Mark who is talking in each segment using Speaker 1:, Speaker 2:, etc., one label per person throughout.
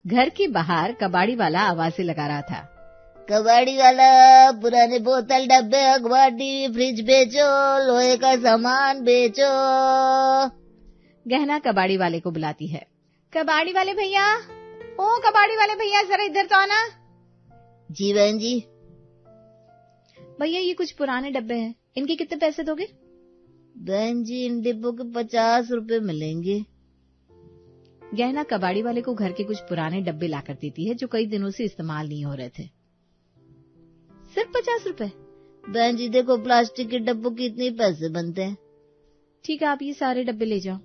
Speaker 1: घर के बाहर कबाड़ी वाला आवाजें लगा रहा था।
Speaker 2: कबाड़ी वाला, पुराने बोतल, डब्बे, अखबार, टीवी, फ्रिज बेचो, लोहे का सामान बेचो।
Speaker 1: गहना कबाड़ी वाले को बुलाती है। कबाड़ी वाले भैया, ओ कबाड़ी वाले भैया, जरा इधर तो आना।
Speaker 2: जी बहन जी।
Speaker 1: भैया ये कुछ पुराने डब्बे हैं, इनके कितने पैसे दोगे?
Speaker 2: बहन जी इन डिब्बों के 50 रुपए मिलेंगे।
Speaker 1: गहना कबाड़ी वाले को घर के कुछ पुराने डब्बे लाकर देती है जो कई दिनों से इस्तेमाल नहीं हो रहे थे। सिर्फ 50 रुपए?
Speaker 2: बहन जी देखो प्लास्टिक के डब्बों के इतने पैसे बनते हैं।
Speaker 1: ठीक है, आप ये सारे डब्बे ले जाओ।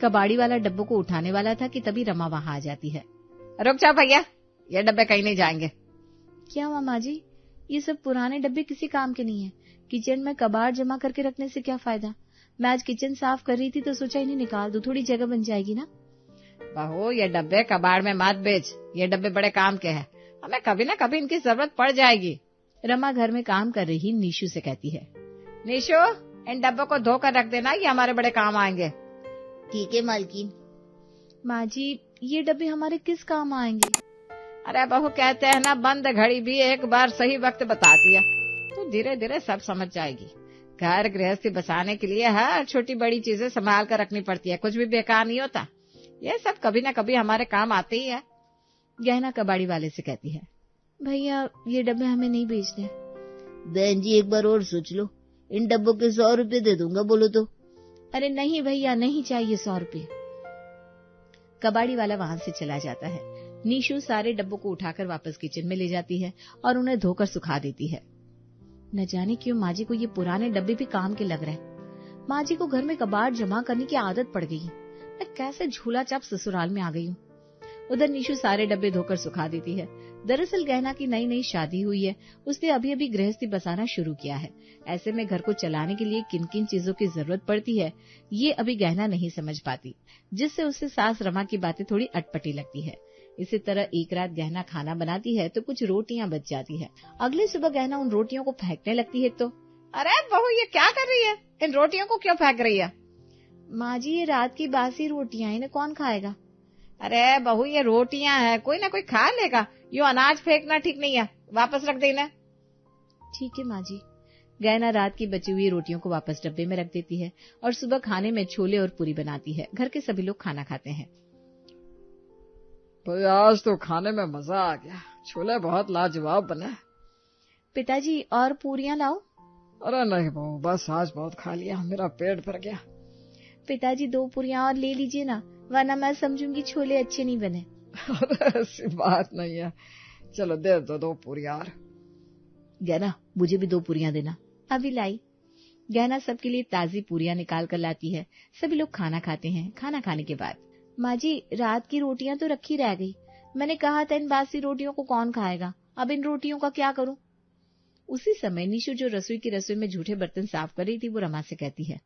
Speaker 1: कबाड़ी वाला डब्बों को उठाने वाला था कि तभी रमा वहां आ जाती है। रुक जाओ भैया, ये डब्बे कहीं नहीं जाएंगे। क्या मामा जी, ये सब पुराने डब्बे किसी काम के नहीं है। किचन में कबाड़ जमा करके रखने से क्या फायदा। मैं आज किचन साफ कर रही थी तो सोचा इन्हें निकाल दूं, थोड़ी जगह बन जाएगी ना। बहू ये डब्बे कबाड़ में मत बेच, ये डब्बे बड़े काम के हैं, हमें कभी ना कभी इनकी जरूरत पड़ जाएगी। रमा घर में काम कर रही नीशू से कहती है। नीशू इन डब्बों को धोकर रख देना, ये हमारे बड़े काम आएंगे।
Speaker 2: ठीक है मालकिन।
Speaker 1: माँ जी ये डब्बे हमारे किस काम आएंगे? अरे बहू कहते हैं ना, बंद घड़ी भी एक बार सही वक्त बताती है, तो धीरे धीरे सब समझ जाएगी। घर गृहस्थी बसाने के लिए हर छोटी बड़ी चीजें संभाल कर रखनी पड़ती है, कुछ भी बेकार नहीं होता। ये सब कभी न कभी हमारे काम आते ही है। गहना कबाड़ी वाले से कहती है। भैया ये डब्बे हमें नहीं बेचने।
Speaker 2: बहन जी एक बार और सोच लो, इन डब्बों के 100 रुपए दे दूंगा बोलो तो।
Speaker 1: अरे नहीं भैया, नहीं चाहिए 100 रुपए। कबाड़ी वाला वहां से चला जाता है। नीशू सारे डब्बों को उठाकर वापस किचन में ले जाती है और उन्हें धोकर सुखा देती है। न जाने क्यों माँ जी को ये पुराने डब्बे भी काम के लग रहे हैं। माँ जी को घर में कबाड़ जमा करने की आदत पड़ गई है। मैं कैसे झूला चाप ससुराल में आ गई हूँ। उधर नीशू सारे डब्बे धोकर सुखा देती है। दरअसल गहना की नई नई शादी हुई है, उसने अभी अभी गृहस्थी बसाना शुरू किया है। ऐसे में घर को चलाने के लिए किन किन चीजों की जरूरत पड़ती है ये अभी गहना नहीं समझ पाती, जिससे उसे सास रमा की बातें थोड़ी अटपटी लगती है। इसी तरह एक रात गहना खाना बनाती है तो कुछ रोटियां बच जाती है। अगली सुबह गहना उन रोटियों को फेंकने लगती है तो, अरे बहू ये क्या कर रही है, इन रोटियों को क्यों फेंक रही है? माँ जी ये रात की बासी रोटियां, इन्हें कौन खाएगा? अरे बहू ये रोटियां हैं, कोई ना कोई खा लेगा, यूं अनाज फेंकना ठीक नहीं है, वापस रख देना। ठीक है माँ जी। गहना रात की बची हुई रोटियों को वापस डब्बे में रख देती है और सुबह खाने में छोले और पूरी बनाती है। घर के सभी लोग खाना खाते हैं।
Speaker 3: तो आज तो खाने में मजा आ गया, छोले बहुत लाजवाब बने।
Speaker 1: पिताजी और पूरियां लाओ।
Speaker 3: अरे नहीं बहू, बस आज बहुत खा लिया, मेरा पेट भर गया।
Speaker 1: पिताजी 2 पूरियां और ले लीजिए ना, वरना मैं समझूंगी छोले अच्छे नहीं बने।
Speaker 3: अरे ऐसी बात नहीं है, चलो दे दो 2 पूरियां और।
Speaker 1: गहना मुझे भी 2 पूरियां देना। अभी लाई। गहना सबके लिए ताजी पूरियां निकाल कर लाती है। सभी लोग खाना खाते हैं। खाना खाने के बाद, माँ जी रात की रोटियां तो रखी रह गई, मैंने कहा था इन बासी रोटियों को कौन खाएगा, अब इन रोटियों का क्या करूं? उसी समय नीशू जो रसोई की रसोई में झूठे बर्तन साफ कर रही थी वो रमा से कहती है।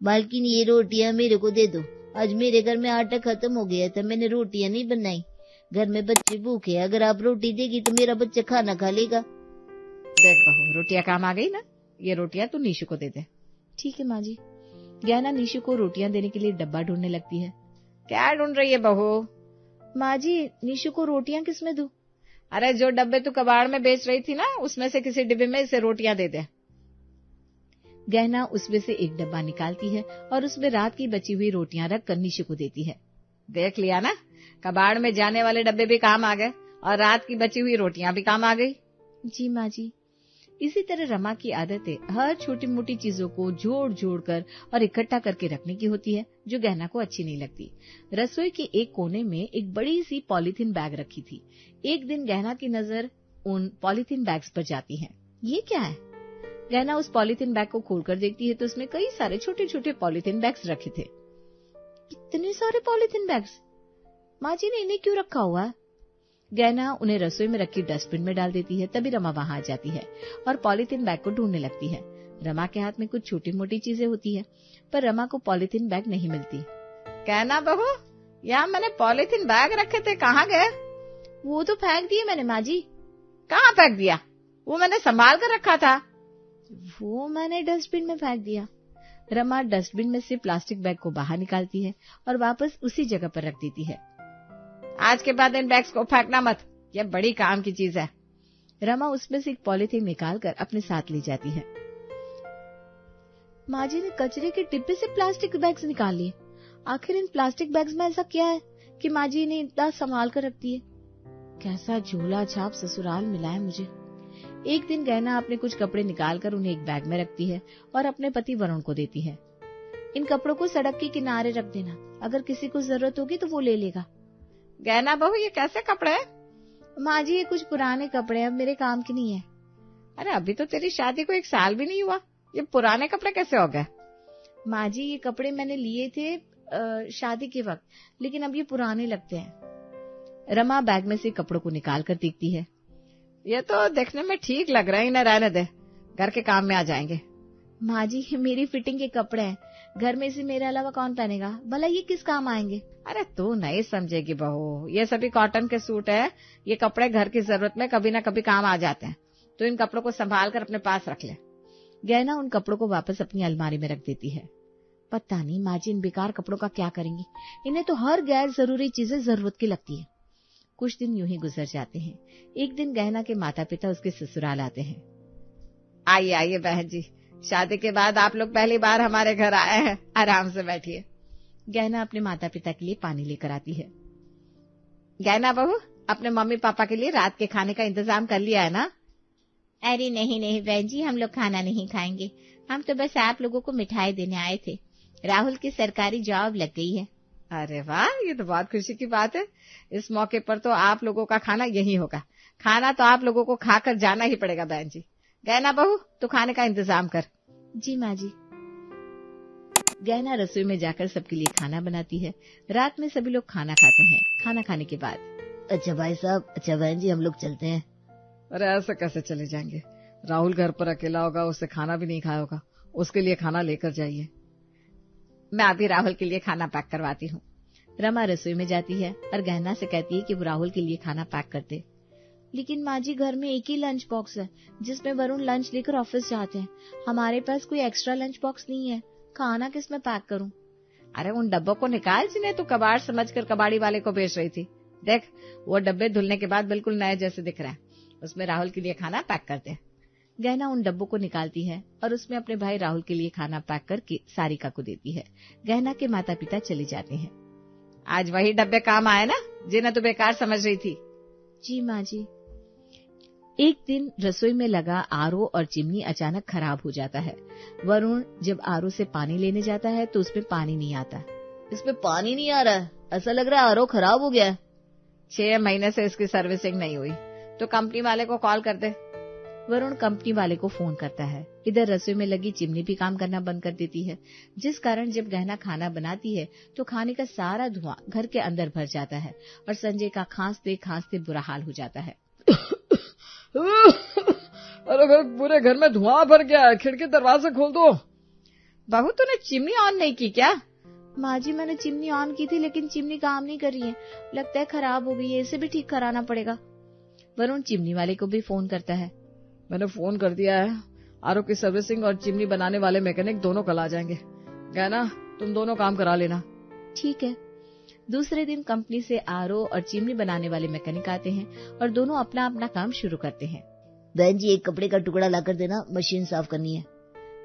Speaker 2: मालकिन ये रोटियां मेरे को दे दो, आज मेरे घर में आटा खत्म हो गया था, मैंने रोटियां नहीं बनाई, घर में बच्चे भूखे, अगर आप रोटी देगी तो मेरा बच्चा खाना खा लेगा।
Speaker 1: देख बहू रोटियां काम आ गई ना, ये रोटियां तू नीशू को दे दे। ठीक है माँ जी। गहना नीशू को रोटियां देने के लिए डब्बा ढूंढने लगती है। क्या ढूंढ रही है बहू? माँ जी नीशू को रोटियां किसमें दूं? अरे जो डब्बे तू कबाड़ में बेच रही थी ना, उसमें से किसी डिब्बे में इसे रोटियां दे दे। गहना उसमें से एक डब्बा निकालती है और उसमें रात की बची हुई रोटियां रख कर नीशू को देती है। देख लिया ना, कबाड़ में जाने वाले डब्बे भी काम आ गए और रात की बची हुई रोटियां भी काम आ गई। जी माँ जी। इसी तरह रमा की आदत है हर छोटी मोटी चीजों को जोड़ जोड़ कर और इकट्ठा करके रखने की होती है, जो गहना को अच्छी नहीं लगती। रसोई के एक कोने में एक बड़ी सी पॉलीथीन बैग रखी थी। एक दिन गहना की नजर उन पॉलीथीन बैग्स पर जाती है। ये क्या है? गहना उस पॉलीथीन बैग को खोलकर देखती है तो उसमें कई सारे छोटे छोटे पॉलीथीन बैग्स रखे थे। इतने सारे पॉलीथीन बैग्स, माँ जी ने इन्हें क्यों रखा हुआ है? गहना उन्हें रसोई में रखी डस्टबिन में डाल देती है। तभी रमा वहां आ जाती है और पॉलीथीन बैग को ढूंढने लगती है। रमा के हाथ में कुछ छोटी मोटी चीजें होती है, पर रमा को पॉलीथीन बैग नहीं मिलती। कहना बहू, यहाँ मैंने पॉलीथीन बैग रखे थे, कहाँ गए? वो तो फेंक दिए मैंने माँ जी। कहाँ फेंक दिया? वो मैंने संभाल कर रखा था। वो मैंने डस्टबिन में फेंक दिया। रमा डस्टबिन में से प्लास्टिक बैग को बाहर निकालती है और वापस उसी जगह पर रख देती है। आज के बाद इन बैग्स को फेंकना मत, ये बड़ी काम की चीज है।
Speaker 2: रमा उसमें से एक पॉलीथीन निकालकर अपने साथ ले जाती है। माँ जी ने कचरे के डिब्बे से प्लास्टिक बैग्स निकाल लिए। आखिर इन प्लास्टिक बैग्स में ऐसा क्या है कि माँ जी इन्हें इतना संभाल कर रखती है। कैसा झोला छाप ससुराल मिला है मुझे। एक दिन गहना अपने कुछ कपड़े निकालकर उन्हें एक बैग में रखती है और अपने पति वरुण को देती है। इन कपड़ों को सड़क के किनारे रख देना, अगर किसी को जरूरत होगी तो वो ले लेगा।
Speaker 1: गहना बहू, ये कैसे कपड़े हैं?
Speaker 2: माँ जी ये कुछ पुराने कपड़े हैं, अब मेरे काम के नहीं है।
Speaker 1: अरे अभी तो तेरी शादी को 1 साल भी नहीं हुआ, ये पुराने कपड़े कैसे हो गए?
Speaker 2: माँ जी ये कपड़े मैंने लिए थे शादी के वक्त, लेकिन अब ये पुराने लगते हैं। रमा बैग में से कपड़ों को निकाल कर देखती है।
Speaker 1: ये तो देखने में ठीक लग रहा है, इन्हें रहने दे, घर के काम में आ जाएंगे।
Speaker 2: माँ जी ये मेरी फिटिंग के कपड़े हैं, घर में से मेरे अलावा कौन पहनेगा, भला ये किस काम आएंगे।
Speaker 1: अरे तू नहीं समझेगी बहू, ये सभी कॉटन के सूट है, ये कपड़े घर की जरूरत में कभी न कभी काम आ जाते हैं, तो इन कपड़ों को संभाल कर अपने पास रख ले।
Speaker 2: गहना उन कपड़ों को वापस अपनी अलमारी में रख देती है। पता नहीं माँ जी इन बेकार कपड़ों का क्या करेंगी, इन्हें तो हर गैर जरूरी चीजें जरूरत की लगती है। कुछ दिन यूं ही गुजर जाते हैं। एक दिन गहना के माता पिता उसके ससुराल आते हैं।
Speaker 1: आइए आइए बहन जी, शादी के बाद आप लोग पहली बार हमारे घर आए हैं, आराम से बैठिए।
Speaker 2: गहना अपने माता पिता के लिए पानी लेकर आती है।
Speaker 1: गहना बहू, अपने मम्मी पापा के लिए रात के खाने का इंतजाम कर लिया है ना?
Speaker 2: अरे नहीं नहीं बहन जी, हम लोग खाना नहीं खाएंगे, हम तो बस आप लोगों को मिठाई देने आए थे। राहुल की सरकारी जॉब लग गई है।
Speaker 1: अरे वाह, ये तो बहुत खुशी की बात है। इस मौके पर तो आप लोगों का खाना यही होगा। खाना तो आप लोगों को खाकर जाना ही पड़ेगा बहन जी। गहना बहू, तू खाने का इंतजाम कर।
Speaker 2: जी माँ जी। गहना रसोई में जाकर सबके लिए खाना बनाती है। रात में सभी लोग खाना खाते हैं। खाना खाने के बाद,
Speaker 3: अच्छा भाई साहब, अच्छा बहन जी, हम लोग चलते हैं। अरे ऐसे कैसे चले जाएंगे? राहुल घर पर अकेला होगा, उससे खाना भी नहीं खाया होगा, उसके लिए खाना लेकर जाइए।
Speaker 1: मैं अभी राहुल के लिए खाना पैक करवाती हूँ।
Speaker 2: रमा रसोई में जाती है और गहना से कहती है कि वो राहुल के लिए खाना पैक कर दे। लेकिन माँ जी घर में एक ही लंच बॉक्स है जिसमें वरुण लंच लेकर ऑफिस जाते हैं, हमारे पास कोई एक्स्ट्रा लंच बॉक्स नहीं है, खाना किस में पैक करूँ?
Speaker 1: अरे उन डब्बों को निकाल जिन्हें तू कबाड़ समझकर कबाड़ी वाले को बेच रही थी। देख, वो डब्बे धुलने के बाद बिल्कुल नए जैसे दिख रहे हैं, उसमें राहुल के लिए खाना पैक कर दे।
Speaker 2: गहना उन डब्बों को निकालती है और उसमें अपने भाई राहुल के लिए खाना पैक करके सारिका को देती है। गहना के माता पिता चले जाते हैं।
Speaker 1: आज वही डब्बे काम आए ना जिन्हें तू बेकार समझ रही थी?
Speaker 2: जी माँ जी। एक दिन रसोई में लगा आरओ और चिमनी अचानक खराब हो जाता है। वरुण जब आरओ से पानी लेने जाता है तो उसमें पानी नहीं आता।
Speaker 3: इसमें पानी नहीं आ रहा है, ऐसा लग रहा है आरओ खराब हो गया है।
Speaker 1: 6 महीने से इसकी सर्विसिंग नहीं हुई, तो कंपनी वाले को कॉल कर दे।
Speaker 2: वरुण कंपनी वाले को फोन करता है। इधर रसोई में लगी चिमनी भी काम करना बंद कर देती है, जिस कारण जब गहना खाना बनाती है तो खाने का सारा धुआं घर के अंदर भर जाता है और संजय का खांसते खांसते बुरा हाल हो जाता है।
Speaker 3: अरे भाई, पूरे घर में धुआं भर गया है, खिड़की दरवाजे खोल दो।
Speaker 1: बहू, तूने चिमनी ऑन नहीं की क्या?
Speaker 2: माँ जी मैंने चिमनी ऑन की थी, लेकिन चिमनी काम नहीं कर रही है, लगता है खराब हो गई है, इसे भी ठीक कराना पड़ेगा। वरुण चिमनी वाले को भी फोन करता है।
Speaker 3: मैंने फोन कर दिया है, आरओ की सर्विसिंग और चिमनी बनाने वाले मैकेनिक दोनों कल आ जाएंगे। गहना, तुम दोनों काम करा लेना।
Speaker 2: ठीक है। दूसरे दिन कंपनी से आरओ और चिमनी बनाने वाले मैकेनिक आते हैं और दोनों अपना अपना काम शुरू करते हैं।
Speaker 3: बहन जी, एक कपड़े का टुकड़ा लाकर देना, मशीन साफ करनी है।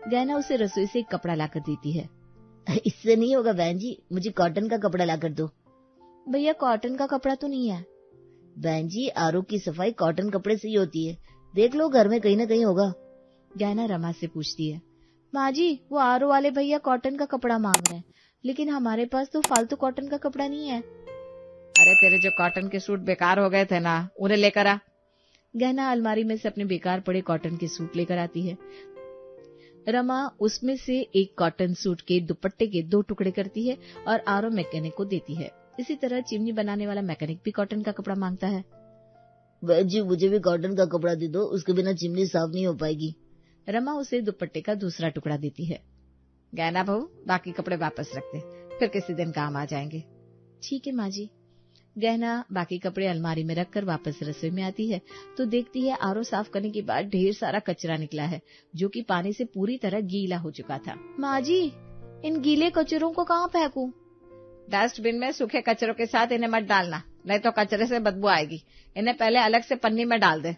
Speaker 2: गहना उसे रसोई से एक कपड़ा लाकर देती है।
Speaker 3: इससे नहीं होगा बहन जी, मुझे कॉटन का कपड़ा लाकर दो।
Speaker 2: भैया कॉटन का कपड़ा तो नहीं है।
Speaker 3: बहन जी, आरओ की सफाई कॉटन कपड़े से ही होती है, देख लो घर में कहीं न कहीं होगा।
Speaker 2: गहना रमा से पूछती है। माँ जी, वो आरओ वाले भैया कॉटन का कपड़ा मांग रहे हैं, लेकिन हमारे पास तो फालतू कॉटन का कपड़ा नहीं है।
Speaker 1: अरे तेरे जो कॉटन के सूट बेकार हो गए थे ना, उन्हें लेकर आ।
Speaker 2: गहना अलमारी में से अपने बेकार पड़े कॉटन के सूट लेकर आती है। रमा उसमें से एक कॉटन सूट के दुपट्टे के 2 टुकड़े करती है और आरओ मैकेनिक को देती है। इसी तरह चिमनी बनाने वाला मैकेनिक भी कॉटन का कपड़ा मांगता है।
Speaker 3: बहन जी, मुझे भी कॉटन का कपड़ा दे दो, उसके बिना चिमनी साफ नहीं हो पाएगी।
Speaker 2: रमा उसे दुपट्टे का दूसरा टुकड़ा देती है।
Speaker 1: गहना बहू, बाकी कपड़े वापस रख दे, फिर किसी दिन काम आ जाएंगे।
Speaker 2: ठीक है माँ जी। गहना बाकी कपड़े अलमारी में रखकर वापस रसोई में आती है तो देखती है आरओ साफ करने के बाद ढेर सारा कचरा निकला है, जो कि पानी से पूरी तरह गीला हो चुका था। माँ जी, इन गीले कचरों को कहाँ फेंकूं?
Speaker 1: डस्टबिन में सूखे कचरों के साथ इन्हें मत डालना, नहीं तो कचरे से बदबू आएगी। इन्हें पहले अलग से पन्नी में डाल दे।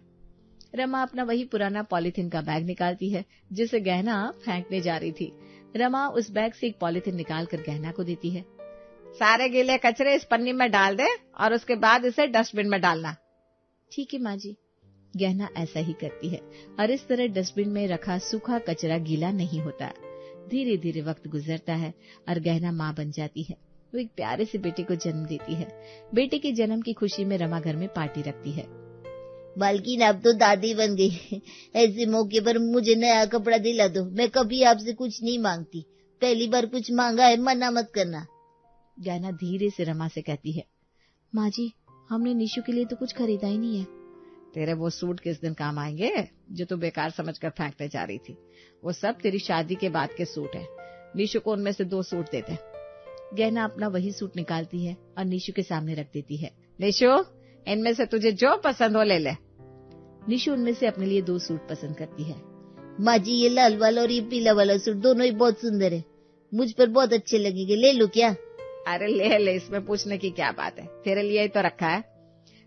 Speaker 2: रमा अपना वही पुराना पॉलीथीन का बैग निकालती है जिसे गहना फेंकने जा रही थी। रमा उस बैग से एक पॉलीथीन निकाल कर गहना को देती है।
Speaker 1: सारे गीले कचरे इस पन्नी में डाल दे और उसके बाद इसे डस्टबिन में डालना।
Speaker 2: ठीक है माँ जी। गहना ऐसा ही करती है और इस तरह डस्टबिन में रखा सूखा कचरा गीला नहीं होता। धीरे धीरे वक्त गुजरता है और गहना माँ बन जाती है। वो एक प्यारे से बेटे को जन्म देती है। बेटे के जन्म की खुशी में रमा घर में पार्टी रखती है।
Speaker 4: मालकिन आप तो दादी बन गई। ऐसे मौके पर मुझे नया कपड़ा दिला दो। मैं कभी आपसे कुछ नहीं मांगती। पहली बार कुछ मांगा है, मना मत करना।
Speaker 2: गहना धीरे से रमा से कहती है। माँ जी, हमने निशु के लिए तो कुछ खरीदा ही नहीं है।
Speaker 1: तेरे वो सूट किस दिन काम आएंगे जो तू बेकार समझकर फेंकने जा रही थी? वो सब तेरी शादी के बाद के सूट है। निशु को उनमें से 2 सूट दे दे।
Speaker 2: गहना अपना वही सूट निकालती है और निशु के सामने रख देती है।
Speaker 1: निशु, इनमें से तुझे जो पसंद हो ले ले।
Speaker 2: निशु उनमें से अपने लिए 2 सूट पसंद करती है।
Speaker 4: माँ जी, ये लाल वाला और ये पीला वाला सूट दोनों ही बहुत सुंदर है। मुझ पर बहुत अच्छे लगेंगे, ले लो क्या?
Speaker 1: अरे ले ले, इसमें पूछने की क्या बात है, तेरे लिए ही तो रखा है।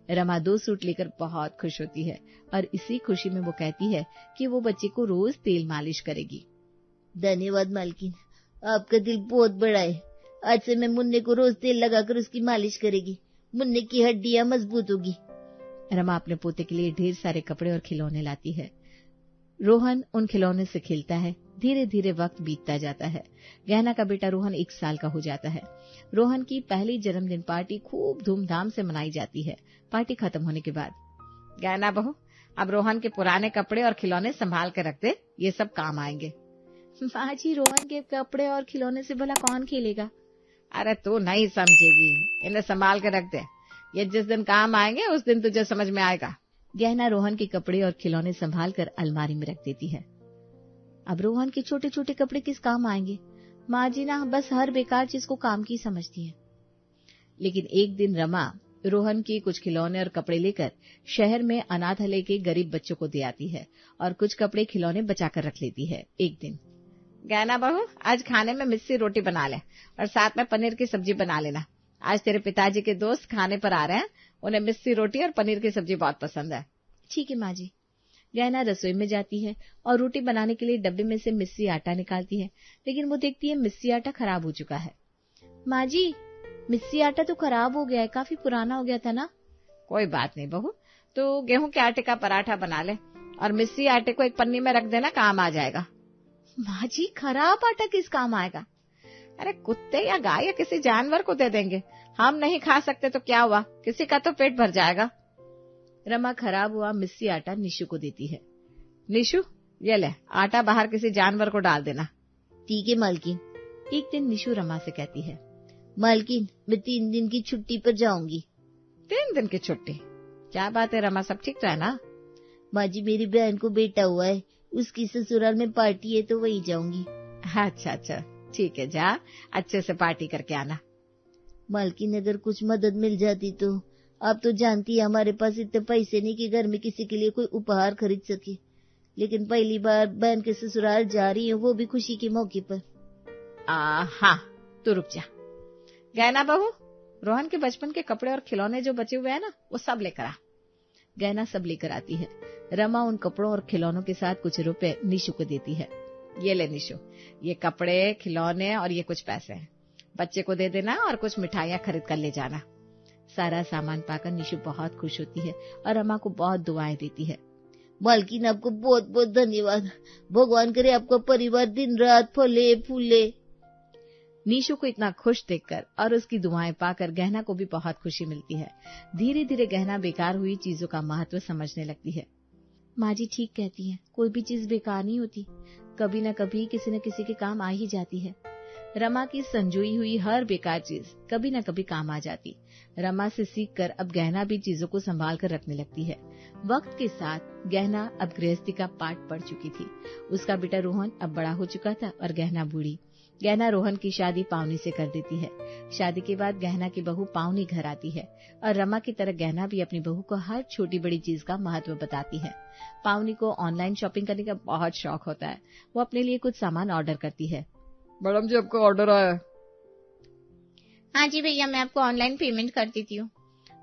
Speaker 2: रमा 2 सूट लेकर बहुत खुश होती है और इसी खुशी में वो कहती है कि वो बच्चे को रोज तेल मालिश करेगी।
Speaker 4: धन्यवाद मालकिन, आपका दिल बहुत बड़ा है। आज से मैं मुन्ने को रोज तेल लगाकर उसकी मालिश करेगी। मुन्ने की हड्डियां मजबूत होगी।
Speaker 2: रमा अपने पोते के लिए ढेर सारे कपड़े और खिलौने लाती है। रोहन उन खिलौने से खेलता है। धीरे धीरे वक्त बीतता जाता है। गहना का बेटा रोहन 1 साल का हो जाता है। रोहन की पहली जन्मदिन पार्टी खूब धूमधाम से मनाई जाती है। पार्टी खत्म होने के बाद,
Speaker 1: गहना बहू, अब रोहन के पुराने कपड़े और खिलौने संभाल कर रख दे, ये सब काम आएंगे।
Speaker 2: माँ जी, रोहन के कपड़े और खिलौने से भला कौन खेलेगा?
Speaker 1: अरे तू नहीं समझेगी, इन्हें संभाल कर रख दे। ये जिस दिन काम आएंगे उस दिन तुझे समझ में आएगा।
Speaker 2: गहना रोहन के कपड़े और खिलौने संभाल कर अलमारी में रख देती है। अब रोहन के छोटे छोटे कपड़े किस काम आएंगे? माँ जी ना बस हर बेकार चीज को काम की समझती है। लेकिन एक दिन रमा रोहन की कुछ खिलौने और कपड़े लेकर शहर में अनाथालय के गरीब बच्चों को दे आती है और कुछ कपड़े खिलौने बचाकर रख लेती है। एक दिन,
Speaker 1: गहना बहू, आज खाने में मिस्सी रोटी बना ले और साथ में पनीर की सब्जी बना लेना। आज तेरे पिताजी के दोस्त खाने पर आ रहे हैं, उन्हें मिस्सी रोटी और पनीर की सब्जी बहुत पसंद है।
Speaker 2: ठीक है माँ जी। गहना रसोई में जाती है और रोटी बनाने के लिए डब्बे में से मिस्सी आटा निकालती है, लेकिन वो देखती है मिस्सी आटा खराब हो चुका है। माँ जी, मिस्सी आटा तो खराब हो गया है, काफी पुराना हो गया था ना।
Speaker 1: कोई बात नहीं बहू, तो गेहूं के आटे का पराठा बना ले और मिस्सी आटे को एक पन्नी में रख देना, काम आ जाएगा।
Speaker 2: माँ जी, खराब आटा किस काम आएगा?
Speaker 1: अरे कुत्ते या गाय या किसी जानवर को दे देंगे। हम नहीं खा सकते तो क्या हुआ, किसी का तो पेट भर जाएगा।
Speaker 2: रमा खराब हुआ मिस्सी आटा निशु को देती है।
Speaker 1: निशु, ये ले, आटा बाहर किसी जानवर को डाल देना।
Speaker 4: ठीक है मालकिन।
Speaker 2: एक दिन निशु रमा से कहती है,
Speaker 4: मालकिन, मैं 3 दिन की छुट्टी पर जाऊंगी।
Speaker 1: 3 दिन की छुट्टी? क्या बात है रमा, सब ठीक तो है ना?
Speaker 4: माँ जी, मेरी बहन को बेटा हुआ है, उसकी ससुराल में पार्टी है तो वही जाऊंगी।
Speaker 1: अच्छा अच्छा, ठीक है, जा अच्छे से पार्टी करके आना।
Speaker 4: मालकिन, अगर कुछ मदद मिल जाती तो। आप तो जानती है हमारे पास इतने पैसे नहीं कि घर में किसी के लिए कोई उपहार खरीद सके। लेकिन पहली बार बहन के ससुराल जा रही है, वो भी खुशी के मौके पर।
Speaker 1: हाँ, तू रुक जा। गहना बहू, रोहन के बचपन के कपड़े और खिलौने जो बचे हुए हैं ना, वो सब लेकर आ।
Speaker 2: गहना सब लेकर आती है। रमा उन कपड़ों और खिलौनों के साथ कुछ रुपए निशु को देती है।
Speaker 1: ये ले निशु, ये कपड़े, खिलौने और ये कुछ पैसे हैं, बच्चे को दे देना और कुछ मिठाइयाँ खरीद कर ले जाना।
Speaker 2: सारा सामान पाकर निशु बहुत खुश होती है और रमा को बहुत दुआएं देती है।
Speaker 4: मालकिन, आपको बहुत बहुत धन्यवाद। भगवान करे आपका परिवार दिन रात फले फूले।
Speaker 2: निशु को इतना खुश देखकर और उसकी दुआएं पाकर गहना को भी बहुत खुशी मिलती है। धीरे धीरे गहना बेकार हुई चीजों का महत्व समझने लगती है। माँ जी ठीक कहती हैं, कोई भी चीज बेकार नहीं होती, कभी न कभी किसी न किसी के काम आ ही जाती है। रमा की संजोई हुई हर बेकार चीज कभी न कभी काम आ जाती। रमा से सीखकर अब गहना भी चीजों को संभाल कर रखने लगती है। वक्त के साथ गहना अब गृहस्थी का पाठ पढ़ चुकी थी। उसका बेटा रोहन अब बड़ा हो चुका था और गहना बूढ़ी। गहना रोहन की शादी पावनी से कर देती है। शादी के बाद गहना की बहू पावनी घर आती है और रमा की तरह गहना भी अपनी बहू को हर छोटी बड़ी चीज का महत्व बताती है। पावनी को ऑनलाइन शॉपिंग करने का बहुत शौक होता है। वो अपने लिए कुछ सामान ऑर्डर करती है।
Speaker 3: मैडम जी, आपका ऑर्डर आया है।
Speaker 2: हाँ जी भैया, मैं आपको ऑनलाइन पेमेंट कर देती हूँ।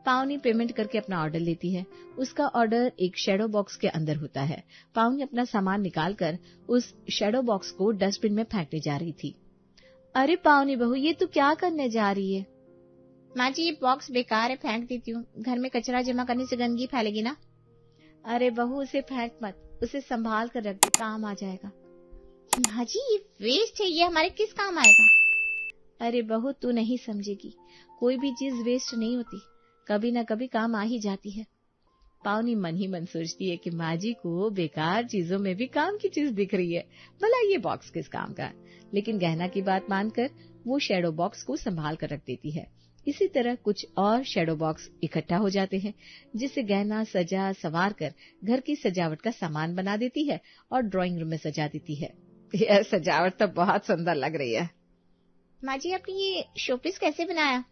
Speaker 2: पावनी पेमेंट करके अपना ऑर्डर लेती है। उसका ऑर्डर एक शैडो बॉक्स के अंदर होता है। पावनी अपना सामान निकालकर उस शैडो बॉक्स को डस्टबिन में फेंकने जा रही थी। अरे पावनी बहू, ये तू क्या करने जा रही है?
Speaker 1: माँ जी, ये बॉक्स बेकार है, फेंक देती हूँ। घर में कचरा जमा करने से गंदगी फैलेगी ना।
Speaker 2: अरे बहू, उसे फेंक मत, उसे संभाल कर रख दे, काम आ जाएगा।
Speaker 1: माँ जी, ये वेस्ट है, ये हमारे किस काम आएगा?
Speaker 2: अरे बहू, तू नहीं समझेगी, कोई भी चीज वेस्ट नहीं होती, कभी न कभी काम आ ही जाती है। पावनी मन ही मन सोचती है कि माँ जी को बेकार चीजों में भी काम की चीज दिख रही है, भला ये बॉक्स किस काम का। लेकिन गहना की बात मानकर वो शैडो बॉक्स को संभाल कर रख देती है। इसी तरह कुछ और शैडो बॉक्स इकट्ठा हो जाते हैं, जिसे गहना सजा सवार कर घर की सजावट का सामान बना देती है और ड्राइंग रूम में सजा देती है।
Speaker 3: यह सजावट तो बहुत सुंदर लग रही है।
Speaker 1: माँ जी, आपने ये शोपीस कैसे बनाया?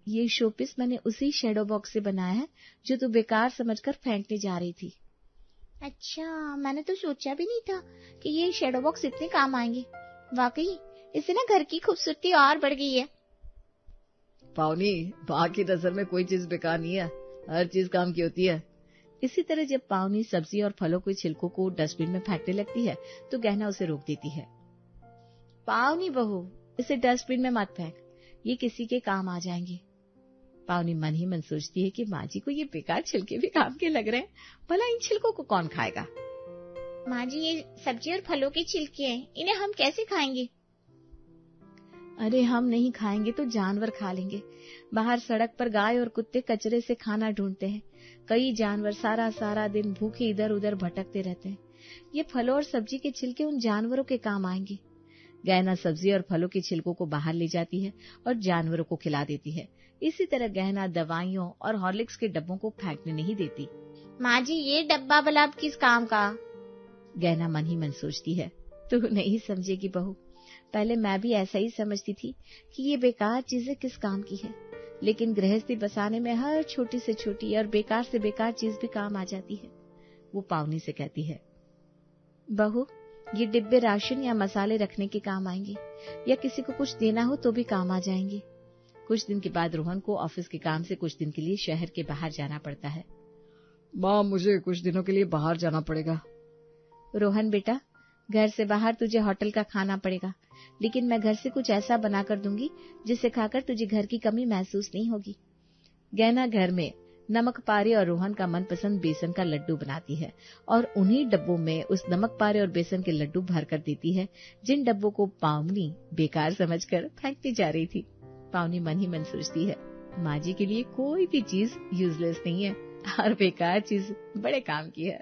Speaker 2: ये शोपीस मैंने उसी शैडो बॉक्स से बनाया है जो तू बेकार समझकर फेंकने जा रही थी।
Speaker 1: अच्छा, मैंने तो सोचा भी नहीं था कि ये शैडो बॉक्स इतने काम आएंगे। वाकई इससे ना घर की खूबसूरती और बढ़ गई है।
Speaker 3: पावनी, माँ की नजर में कोई चीज बेकार नहीं है, हर चीज काम की होती है।
Speaker 2: इसी तरह जब पावनी सब्जी और फलों के छिलकों को डस्टबिन में फेंकने लगती है तो गहना उसे रोक देती है। पावनी बहू, इसे डस्टबिन में मत फेंक, ये किसी के काम आ जाएंगे। पावनी मन ही मन सोचती है कि माँ जी को ये बेकार छिलके भी काम के लग रहे हैं, भला इन छिलकों को कौन खाएगा।
Speaker 1: माँ जी, ये सब्जी और फलों के छिलके हैं, इन्हें हम कैसे खाएंगे?
Speaker 2: अरे हम नहीं खाएंगे तो जानवर खा लेंगे। बाहर सड़क पर गाय और कुत्ते कचरे से खाना ढूंढते हैं। कई जानवर सारा दिन भूखे इधर उधर भटकते रहते हैं। ये फलों और सब्जी के छिलके उन जानवरों के काम आएंगे। गहना सब्जी और फलों के छिलकों को बाहर ले जाती है और जानवरों को खिला देती है। इसी तरह गहना दवाइयों और हॉर्लिक्स के डब्बों को फेंकने नहीं देती।
Speaker 1: माँ जी, ये डब्बा भला अब किस काम का?
Speaker 2: गहना मन ही मन सोचती है, तू नहीं समझेगी बहू, पहले मैं भी ऐसा ही समझती थी कि ये बेकार चीजें किस काम की है, लेकिन गृहस्थी बसाने में हर छोटी से छोटी और बेकार से बेकार चीज भी काम आ जाती है। वो पावनी से कहती है, बहू, ये डिब्बे राशन या मसाले रखने के काम आएंगे, या किसी को कुछ देना हो तो भी काम आ जाएंगे। कुछ दिन के बाद रोहन को ऑफिस के काम से कुछ दिन के लिए शहर के बाहर जाना पड़ता है।
Speaker 3: माँ, मुझे कुछ दिनों के लिए बाहर जाना पड़ेगा।
Speaker 2: रोहन बेटा, घर से बाहर तुझे होटल का खाना पड़ेगा, लेकिन मैं घर से कुछ ऐसा बना कर दूंगी जिसे खाकर तुझे घर की कमी महसूस नहीं होगी। गहना घर में नमक पारे और रोहन का मनपसंद बेसन का लड्डू बनाती है और उन्हीं डब्बों में उस नमक पारे और बेसन के लड्डू भर कर देती है जिन डब्बों को पावनी बेकार समझकर फेंकती जा रही थी। पावनी मन ही मन सोचती है, माँ जी के लिए कोई भी चीज यूजलेस नहीं है, हर बेकार चीज बड़े काम की है।